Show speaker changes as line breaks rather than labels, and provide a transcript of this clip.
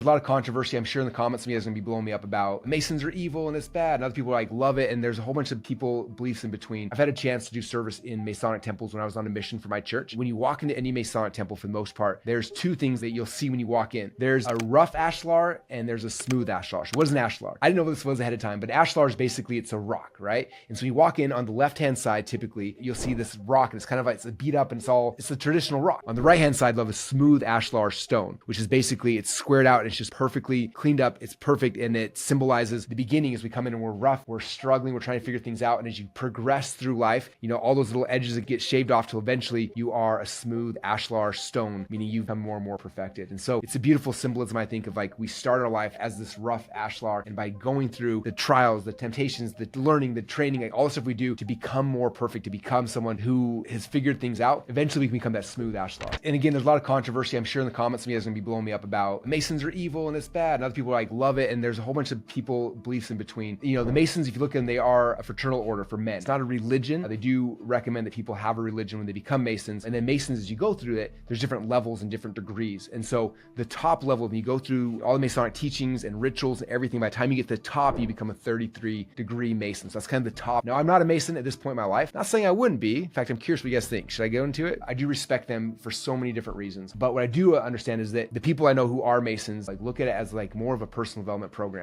a lot of controversy, I'm sure, in the comments. Some of you guys are gonna be blowing me up about Masons are evil and it's bad, and other people like love it, and there's a whole bunch of people beliefs in between. I've had a chance to do service in Masonic temples when I was on a mission for my church. When you walk into any Masonic temple, for the most part, there's two things that you'll see when you walk in. There's a rough ashlar and there's a smooth ashlar. So what is an ashlar? I didn't know what this was ahead of time, but ashlar is basically, it's a rock, right? And so when you walk in on the left-hand side, typically you'll see this rock, and it's kind of like, it's a beat up, and it's the traditional rock. On the right-hand side, you'll have a smooth ashlar stone, which is basically, it's squared out and it's just perfectly cleaned up. It's perfect, and it symbolizes the beginning. As we come in and we're rough, we're struggling, we're trying to figure things out. And as you progress through life, all those little edges that get shaved off till eventually you are a smooth ashlar stone, meaning you become more and more perfected. And so it's a beautiful symbolism, I think, of like, we start our life as this rough ashlar, and by going through the trials, the temptations, the learning, the training, like all the stuff we do to become more perfect, to become someone who has figured things out, eventually we can become that smooth ashlar. And again, there's a lot of controversy, I'm sure, in the comments. Some of you guys are gonna be blowing me up about Masons are evil and it's bad, and other people like love it, and there's a whole bunch of people beliefs in between. The Masons, if you look at them, they are a fraternal order for men. It's not a religion. They do recommend that people have a religion when they become Masons. And then Masons, as you go through it, there's different levels and different degrees. And so the top level, when you go through all the Masonic teachings and rituals and everything, by the time you get to the top, you become a 33-degree Mason. So that's kind of the top. Now, I'm not a Mason at this point in my life. Not saying I wouldn't be. In fact, I'm curious what you guys think. Should I go into it? I do respect them for so many different reasons. But what I do understand is that the people I know who are Masons, like, look at it as like more of a personal development program.